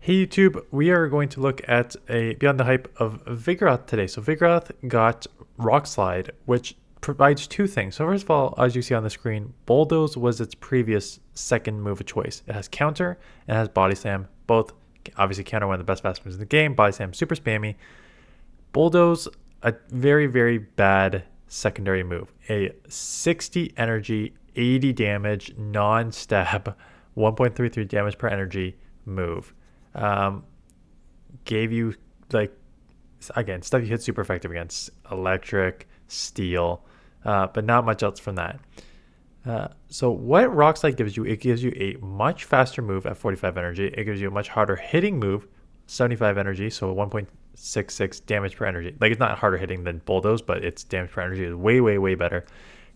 Hey YouTube, we are going to look at a Beyond the Hype of Vigoroth today. So Vigoroth got Rock Slide, which provides two things. So first of all, as you see on the screen, Bulldoze was its previous second move of choice. It has Counter and it has Body Slam. Both, obviously Counter, one of the best fast moves in the game. Body Slam, super spammy. Bulldoze, a very, very bad secondary move. A 60 energy, 80 damage, non-stab, 1.33 damage per energy move. Gave you, like, again, stuff you hit super effective against: electric, steel, but not much else from that. So what Rock Slide gives you, it gives you a much faster move at 45 energy. It gives you a much harder hitting move, 75 energy, so 1.66 damage per energy. Like, it's not harder hitting than Bulldoze, but its damage per energy is way, way, way better.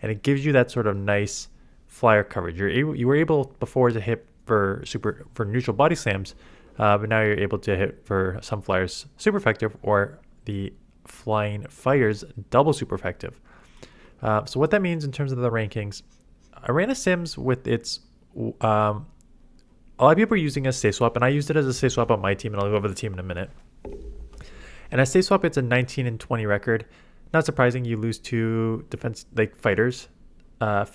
And it gives you that sort of nice flyer coverage. You were able before to hit for neutral body slams, but now you're able to hit for some flyers super effective, or the flying fires double super effective. So what that means in terms of the rankings, I ran a Sims with its, a lot of people are using a Stay Swap, and I used it as a Stay Swap on my team, and I'll go over the team in a minute. And as Stay Swap, it's a 19-20 record. Not surprising, you lose to defense, like fighters, a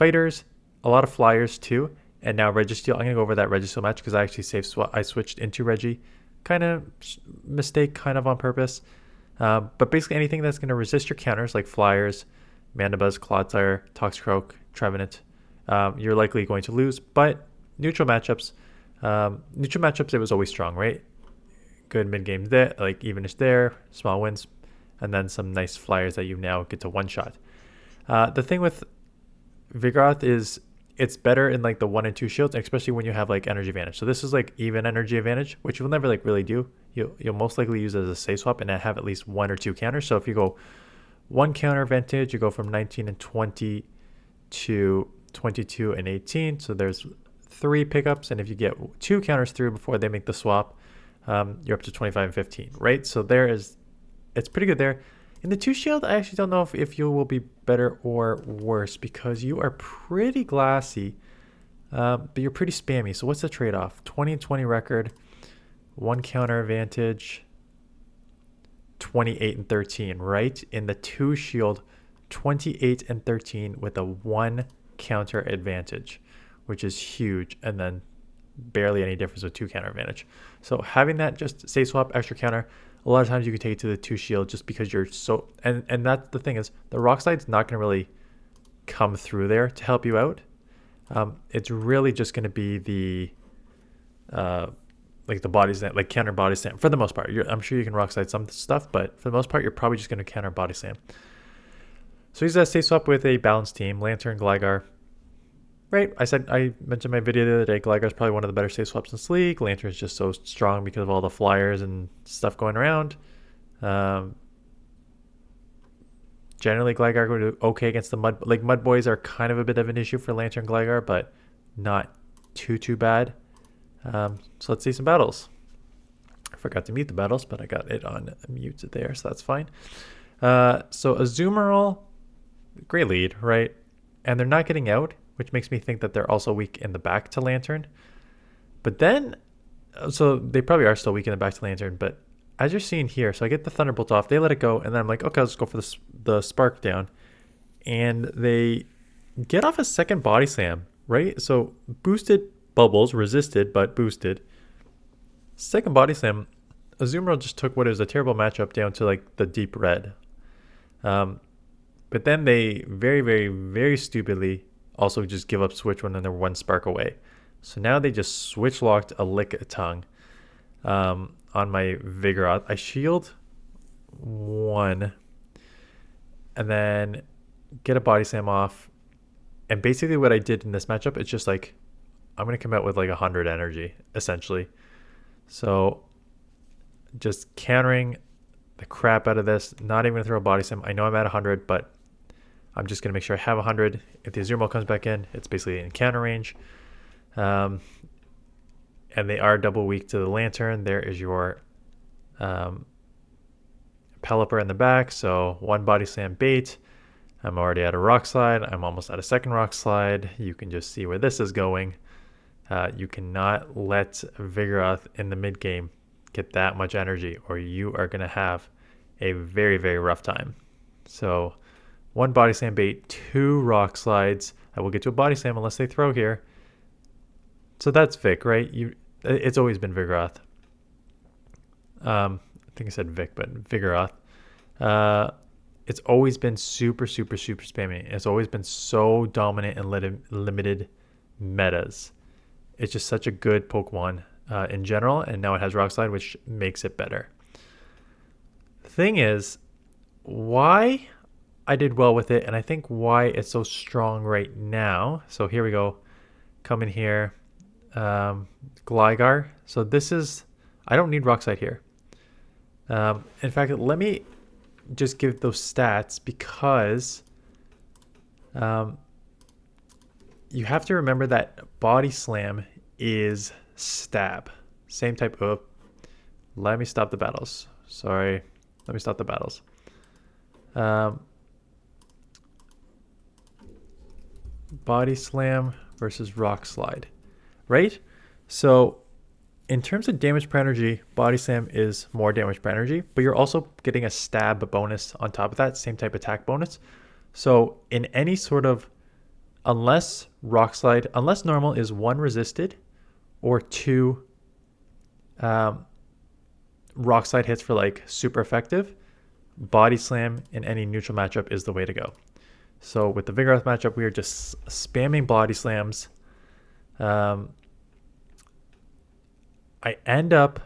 lot of flyers too. And now Registeel, I'm going to go over that Registeel match because I actually I switched into Reggie. Kind of mistake, kind of on purpose. But basically anything that's going to resist your counters, like Flyers, Mandibuzz, Clodsire, Toxicroak, Trevenant, you're likely going to lose. But neutral matchups, it was always strong, right? Good mid-game there, like evenish there, small wins, and then some nice Flyers that you now get to one-shot. The thing with Vigoroth is it's better in like the 1 and 2 shields, especially when you have like energy advantage. So this is like even energy advantage, which you'll never like really do. You'll most likely use as a Stay Swap and have at least 1 or 2 counters. So if you go 1 counter advantage, you go from 19 and 20 to 22 and 18. So there's 3 pickups, and if you get 2 counters through before they make the swap, you're up to 25 and 15, right? So it's pretty good there. In the 2 shield, I actually don't know if you will be better or worse because you are pretty glassy, but you're pretty spammy. So what's the trade-off? 20 and 20 record, 1 counter advantage, 28 and 13, right? In the 2 shield, 28 and 13 with a 1 counter advantage, which is huge, and then barely any difference with 2 counter advantage. So having that just Stay Swap, extra counter, a lot of times you can take it to the 2 shield just because you're so, and that's the thing is the Rock Slide's not going to really come through there to help you out. It's really just going to be the like the body slam, like counter body slam for the most part. I'm sure you can Rock Slide some stuff, but for the most part you're probably just going to counter body slam. So he's a Stay Swap with a balanced team: Lanturn, Gligar. Right, I mentioned in my video the other day, Gligar is probably one of the better Stay Swaps in this league. Lanturn is just so strong because of all the flyers and stuff going around. Generally, Gligar will do okay against the Mud. Like, Mud Boys are kind of a bit of an issue for Lanturn Gligar, but not too bad. So let's see some battles. I forgot to mute the battles, but I got it on mute there, so that's fine. So Azumarill, great lead, right? And they're not getting out, which makes me think that they're also weak in the back to Lanturn. But then, so they probably are still weak in the back to Lanturn, but as you're seeing here, so I get the Thunderbolt off, they let it go, and then I'm like, okay, let's go for the Spark down. And they get off a second Body Slam, right? So boosted bubbles, resisted, but boosted. Second Body Slam, Azumarill just took what is a terrible matchup down to like the deep red. But then they very, very, very stupidly also just give up Switch when they're 1 spark away. So now they just Switch locked a Lickitung on my Vigoroth. I shield 1 and then get a Body Slam off. And basically what I did in this matchup, it's just like, I'm going to come out with like 100 energy, essentially. So just countering the crap out of this, not even going to throw a Body Slam. I know I'm at 100, but I'm just going to make sure I have 100. If the Azumarill comes back in, it's basically in counter range. And they are double weak to the Lanturn. There is your Pelipper in the back. So 1 Body Slam bait. I'm already at a Rock Slide. I'm almost at a second Rock Slide. You can just see where this is going. You cannot let Vigoroth in the mid game get that much energy, or you are going to have a very, very rough time. So 1 Body Slam bait, 2 Rock Slides. I will get to a Body Slam unless they throw here. So that's Vic, right? It's always been Vigoroth. I think I said Vic, but Vigoroth. It's always been super, super, super spammy. It's always been so dominant in limited metas. It's just such a good Pokemon in general, and now it has Rock Slide, which makes it better. The thing is, why I did well with it, and I think why it's so strong right now. So here we go. Come in here. Gligar. So this is, I don't need Rock Slide here. In fact, let me just give those stats because you have to remember that Body Slam is stab. Same type of... Let me stop the battles. Sorry. Let me stop the battles. Body Slam versus Rock Slide. Right? So in terms of damage per energy, Body Slam is more damage per energy, but you're also getting a stab bonus on top of that, same type attack bonus. So in any sort of, unless Rock Slide, unless normal is 1 resisted or 2 Rock Slide hits for like super effective, Body Slam in any neutral matchup is the way to go. So with the Vigoroth matchup, we are just spamming Body Slams. I end up,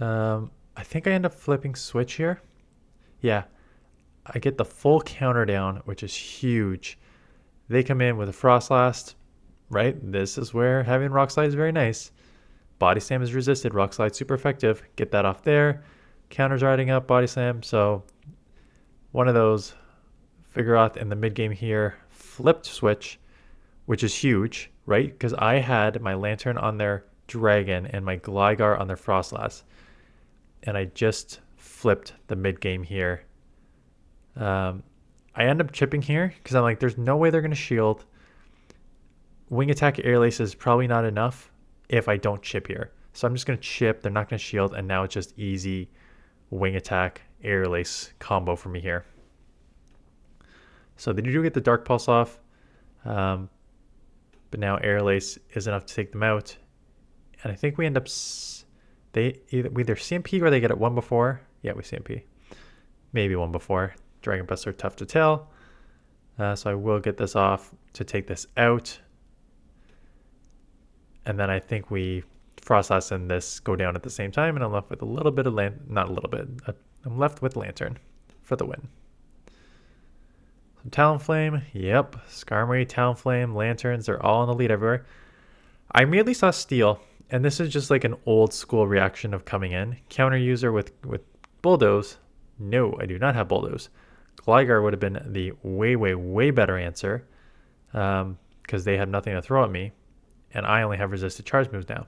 I think I end up flipping switch here. Yeah, I get the full counter down, which is huge. They come in with a Frostblast, right? This is where having Rock Slide is very nice. Body Slam is resisted, Rock Slide super effective. Get that off there. Counters riding up, Body Slam. So one of those, Vigoroth in the mid game here, flipped switch, which is huge, right? Because I had my Lanturn on their Dragon and my Gligar on their Frostblast, and I just flipped the mid game here. I end up chipping here because I'm like, there's no way they're going to shield. Wing Attack Air Lace is probably not enough if I don't chip here. So I'm just going to chip. They're not going to shield, and now it's just easy Wing Attack Air Lace combo for me here. So they do get the Dark Pulse off, but now Air Lace is enough to take them out. And I think we end up, we either CMP or they get it 1 before. Yeah, we CMP. Maybe 1 before. Dragon Breaths are tough to tell. So I will get this off to take this out. And then I think we Frostblast and this go down at the same time. And I'm left with a little bit of not a little bit. I'm left with Lanturn for the win. Some Talonflame. Yep. Skarmory, Talonflame, Lanturns. They're all in the lead everywhere. I immediately saw Steel. And this is just like an old school reaction of coming in. Counter user with Bulldoze. No, I do not have Bulldoze. Gligar would have been the way, way, way better answer because they have nothing to throw at me. And I only have resisted charge moves now.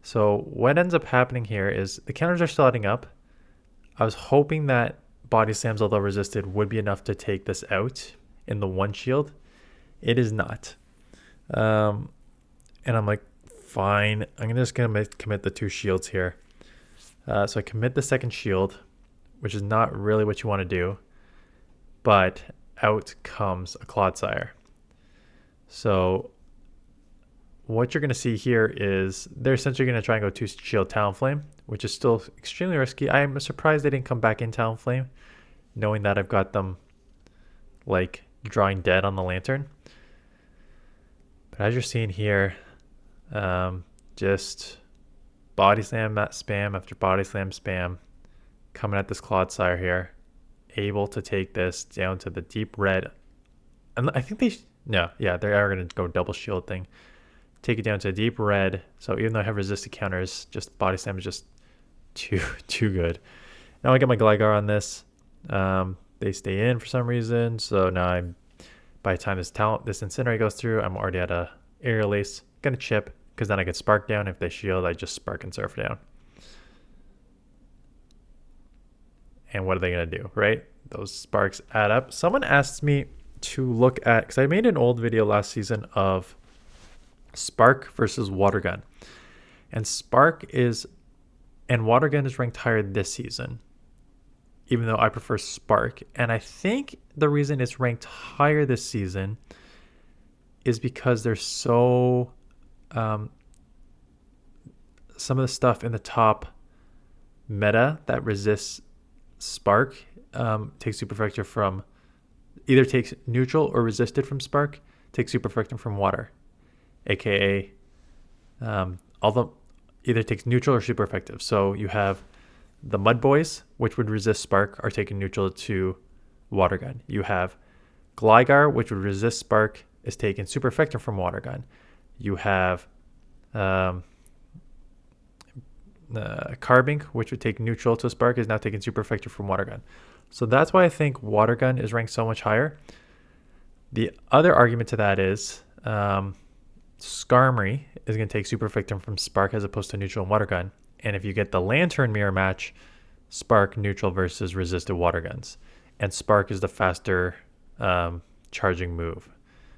So what ends up happening here is the counters are still adding up. I was hoping that Body Slams, although resisted, would be enough to take this out in the 1 shield. It is not. And I'm like, fine, I'm just going to commit the 2 shields here. So I commit the 2nd shield, which is not really what you want to do. But out comes a Clodsire. So what you're going to see here is they're essentially going to try and go 2 shield Talonflame, which is still extremely risky. I'm surprised they didn't come back in Talonflame, knowing that I've got them like drawing dead on the Lanturn. But as you're seeing here, just Body Slam spam after Body Slam spam, coming at this Clodsire here, able to take this down to the deep red. And I think they are going to go double shield thing, take it down to deep red. So even though I have resisted counters, just Body Slam is just too good. Now I get my Gligar on this. They stay in for some reason, so now by the time this Incinerate goes through, I'm already at a Aerial Ace. Gonna chip, because then I get Spark down. If they shield, I just Spark and Surf down. And what are they gonna do, right? Those Sparks add up. Someone asked me to look at, because I made an old video last season of Spark versus Water Gun. And Water Gun is ranked higher this season, even though I prefer Spark. And I think the reason it's ranked higher this season is because there's some of the stuff in the top meta that resists Spark takes Super Effective from either takes neutral or resisted from Spark, takes Super Effective from Water, aka although either takes neutral or super effective. So you have the Mud Boys, which would resist Spark, are taking neutral to Water Gun. You have Gligar, which would resist Spark, is taken super effective from Water Gun. You have Carbink, which would take neutral to Spark, is now taking super effective from Water Gun. So that's why I think Water Gun is ranked so much higher. The other argument to that is Skarmory is going to take super effective from Spark as opposed to neutral and Water Gun. And if you get the Lanturn mirror match, Spark neutral versus resisted Water Guns. And Spark is the faster charging move.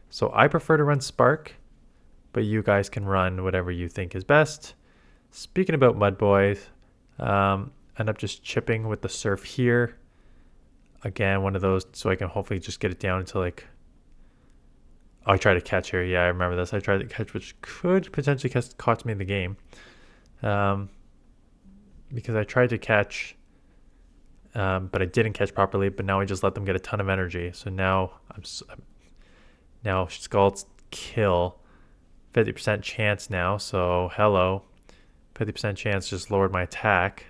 So I prefer to run Spark, but you guys can run whatever you think is best. Speaking about Mud Boys, end up just chipping with the Surf here. Again, one of those, so I can hopefully just get it down into like... Oh, I tried to catch here. Yeah, I remember this. I tried to catch, which could potentially cost me in the game. Because I tried to catch, but I didn't catch properly, but now I just let them get a ton of energy. So now now Scald's kill, 50% chance now. So hello, 50% chance just lowered my attack.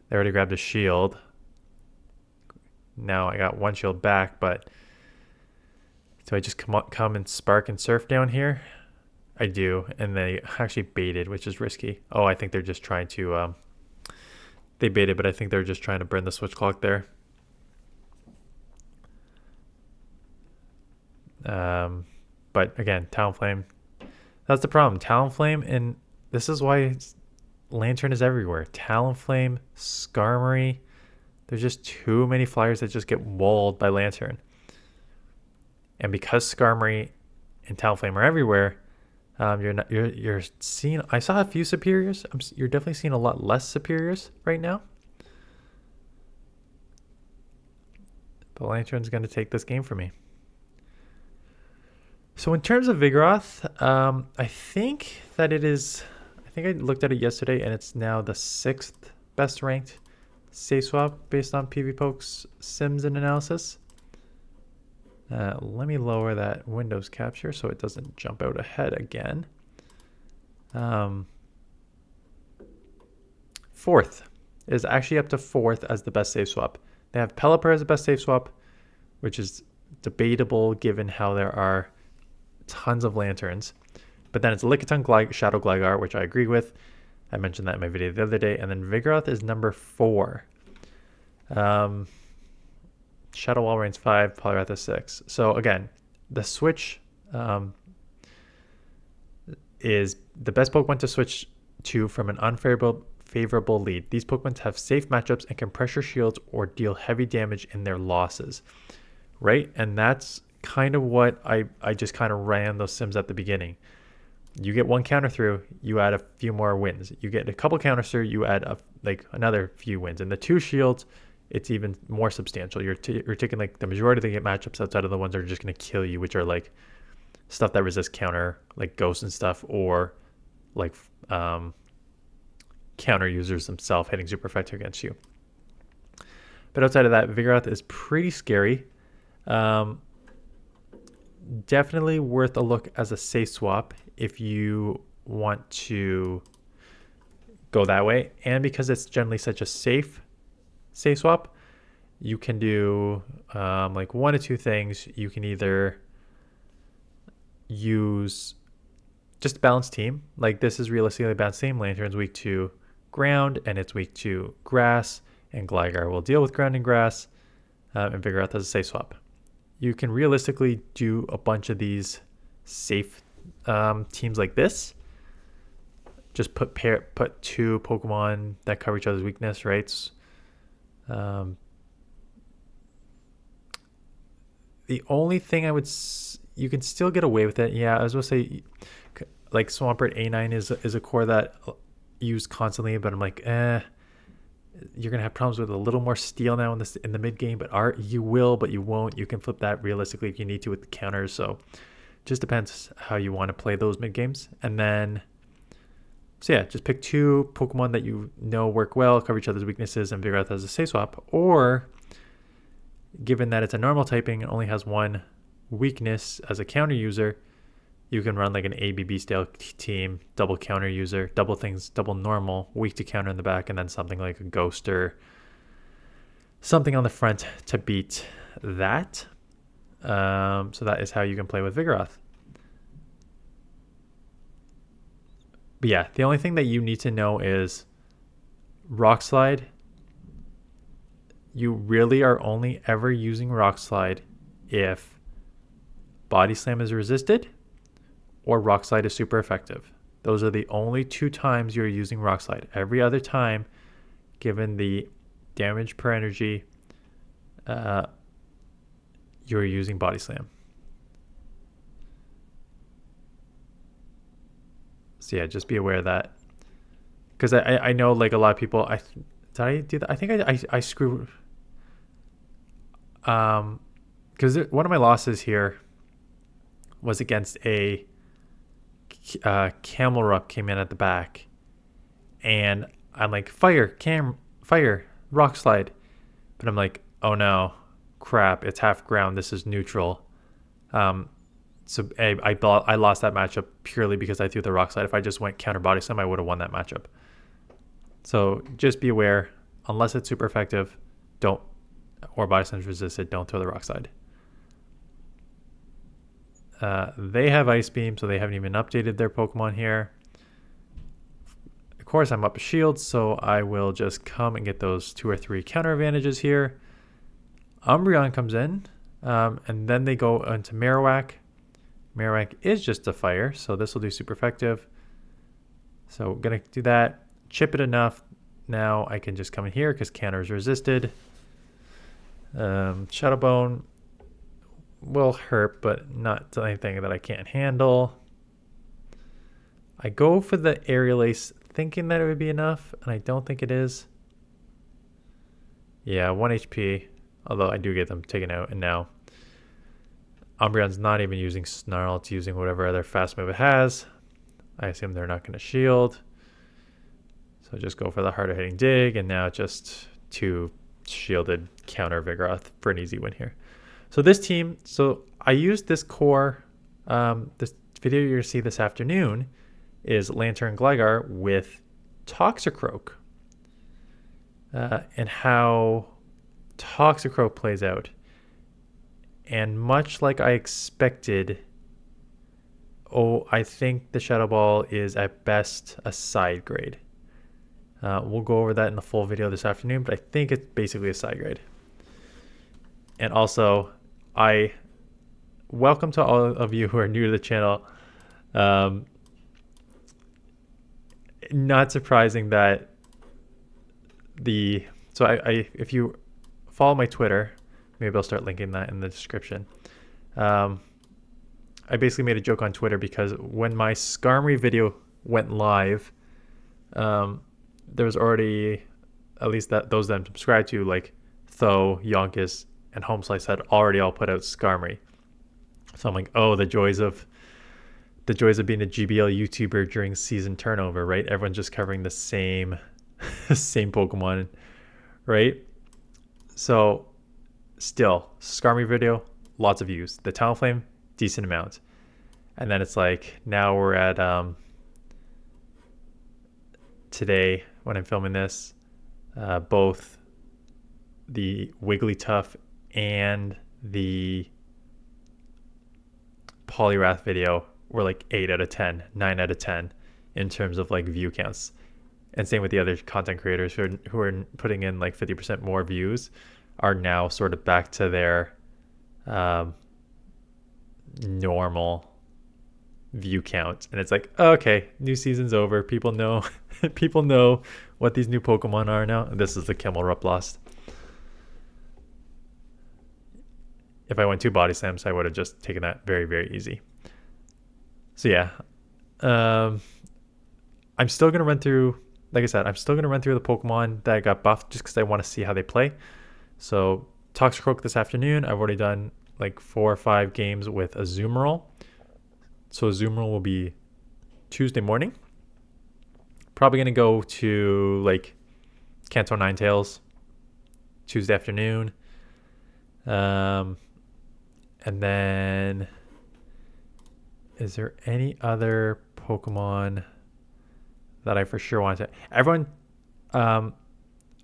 They already grabbed a shield. Now I got one shield back, but do I just come and Spark and Surf down here? I do, and they actually baited, which is risky. Oh, I think they're just trying to... they baited, but I think they're just trying to burn the switch clock there. But again, Talonflame. That's the problem. Talonflame, and this is why Lanturn is everywhere. Talonflame, Skarmory. There's just too many flyers that just get walled by Lanturn. And because Skarmory and Talonflame are everywhere, you're seeing... I saw a few superiors. You're definitely seeing a lot less superiors right now. But Lanturn's going to take this game for me. So in terms of Vigoroth, I think that it is... I think I looked at it yesterday, and it's now the 6th best ranked safe swap based on PvPoke's sims and analysis. Let me lower that Windows capture so it doesn't jump out ahead again. 4th is actually up to 4th as the best safe swap. They have Pelipper as the best safe swap, which is debatable given how there are tons of Lanturns. But then it's Lickitung, Shadow Gligar, which I agree with. I mentioned that in my video the other day. And then Vigoroth is number 4. Shadow Walreign's 5, Poliwrath is 6. So again, the switch is the best Pokemon to switch to from an unfavorable lead. These Pokemon have safe matchups and can pressure shields or deal heavy damage in their losses, right? And that's kind of what I just kind of ran those sims at the beginning. You get one counter through, you add a few more wins. You get a couple counters through, you add another few wins. And the 2 shields, it's even more substantial. You're taking like the majority of the matchups outside of the ones that are just going to kill you, which are like stuff that resists counter, like ghosts and stuff, or like counter users themselves hitting super effective against you. But outside of that, Vigoroth is pretty scary. Definitely worth a look as a safe swap if you want to go that way. And because it's generally such a safe swap, you can do like 1 of 2 things. You can either use just a balanced team. Like this is realistically a balanced team. Lanturn's weak to ground and it's weak to grass, and Gligar will deal with ground and grass, and Vigoroth has a safe swap. You can realistically do a bunch of these safe teams like this. Just put 2 Pokemon that cover each other's weakness, right? The only thing you can still get away with it. Yeah, I was going to say Like Swampert A9 is a core that I use constantly, but I'm like, you're gonna have problems with a little more steel now in the mid game, but you will, but you won't. You can flip that realistically if you need to with the counters. So just depends how you want to play those mid games. And then, so yeah, just pick 2 Pokemon that you know work well, cover each other's weaknesses, and Vigoroth as a safe swap. Or, given that it's a normal typing and only has 1 weakness as a counter user, you can run like an ABB style team, double counter user, double things, double normal, weak to counter in the back, and then something like a ghost or something on the front to beat that. So that is how you can play with Vigoroth. But yeah, the only thing that you need to know is Rock Slide. You really are only ever using Rock Slide if Body Slam is resisted or Rock Slide is super effective. Those are the only 2 times you're using Rock Slide. Every other time, given the damage per energy, you're using Body Slam. So yeah, just be aware of that. Because I know like a lot of people, did I do that? I think I screwed. Because one of my losses here was against a Camelrupt came in at the back, and I'm like fire, Rock Slide, but I'm like, oh no, crap, it's half ground, this is neutral. So I lost that matchup purely because I threw the Rock Slide. If I just went counter Body Slam, I would have won that matchup. So just be aware, unless it's super effective, don't, or Body Slam's resisted, don't throw the Rock Slide. They have Ice Beam, so they haven't even updated their Pokemon here. Of course, I'm up a shield, so I will just come and get those 2 or 3 counter advantages here. Umbreon comes in, and then they go into Marowak. Marowak is just a fire, so this will do super effective. So I'm going to do that, chip it enough. Now I can just come in here because counter is resisted. Shadow Bone will hurt, but not anything that I can't handle. I go for the Aerial Ace thinking that it would be enough, and I don't think it is. Yeah, 1 HP, although I do get them taken out, and now Umbreon's not even using Snarl, it's using whatever other fast move it has. I assume they're not going to shield. So just go for the harder hitting dig, and now just 2 shielded counter Vigoroth for an easy win here. So this team, so I used this core, this video you're going to see this afternoon is Lanturn Gligar with Toxicroak, and how Toxicroak plays out. And much like I expected, I think the Shadow Ball is at best a side grade. We'll go over that in the full video this afternoon, but I think it's basically a side grade. And also, welcome to all of you who are new to the channel. Not surprising that if you follow my Twitter, maybe I'll start linking that in the description. I basically made a joke on Twitter because when my Skarmory video went live, there was already, at least those that I'm subscribed to, like Tho, Yonkis, and Homeslice had already all put out Skarmory. So I'm like, oh, the joys of being a GBL YouTuber during season turnover, right? Everyone's just covering the same Pokemon, right? So still, Skarmory video, lots of views. The Talonflame, decent amount. And then it's like, now we're at today when I'm filming this, both the Wigglytuff and the Poliwrath video were like 8 out of 10, 9 out of 10 in terms of like view counts. And same with the other content creators who are putting in like 50% more views are now sort of back to their normal view count. And it's like, okay, new season's over. People know what these new Pokemon are now. And this is the Camelrupt lost. If I went 2 Body Slams, I would have just taken that very, very easy. So yeah, I'm still going to run through, like I said, I'm still going to run through the Pokemon that got buffed just because I want to see how they play. So Toxicroak this afternoon, I've already done like 4 or 5 games with Azumarill. So Azumarill will be Tuesday morning. Probably going to go to like Kanto Ninetales Tuesday afternoon. And then is there any other Pokemon that I for sure want to? Everyone,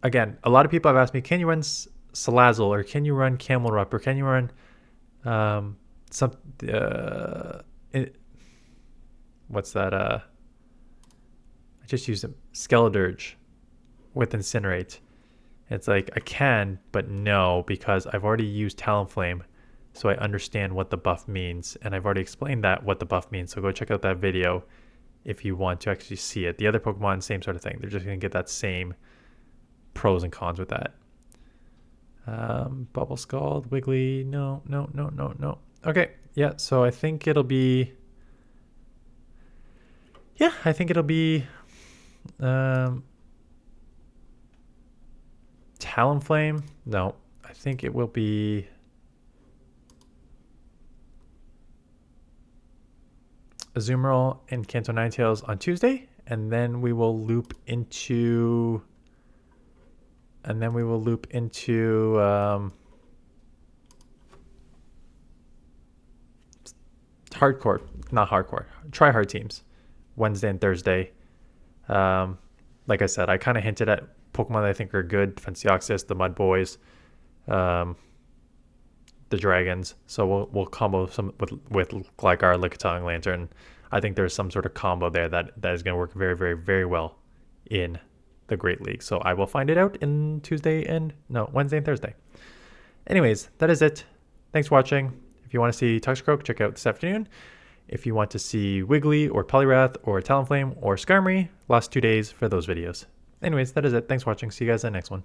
again, a lot of people have asked me, can you run Salazzle, or can you run Camelrupt, or can you run what's that? I just used Skeledirge with Incinerate. It's like I can, but no, because I've already used Talonflame, so I understand what the buff means, and I've already explained that what the buff means. So go check out that video if you want to actually see it. The other Pokemon, same sort of thing. They're just gonna get that same pros and cons with that. Bubble Scald, Wiggly, no. Okay, yeah. So I think it'll be. Yeah, I think it'll be. Talonflame? No, I think it will be Azumarill and Kanto Ninetales on Tuesday, and then we will loop into hardcore, not hardcore, try hard teams Wednesday and Thursday. Like I said, I kind of hinted at Pokemon that I think are good: Defenseoxys, the Mud Boys, the Dragons. So we'll combo some with Gligar, Lickitung, Lanturn. I think there's some sort of combo there that is going to work very, very, very well in the Great League. So I will find it out in Wednesday and Thursday. Anyways, that is it. Thanks for watching. If you want to see Toxicroak, check out this afternoon. If you want to see Wiggly or Poliwrath or Talonflame or Skarmory, last 2 days for those videos. Anyways, that is it. Thanks for watching. See you guys in the next one.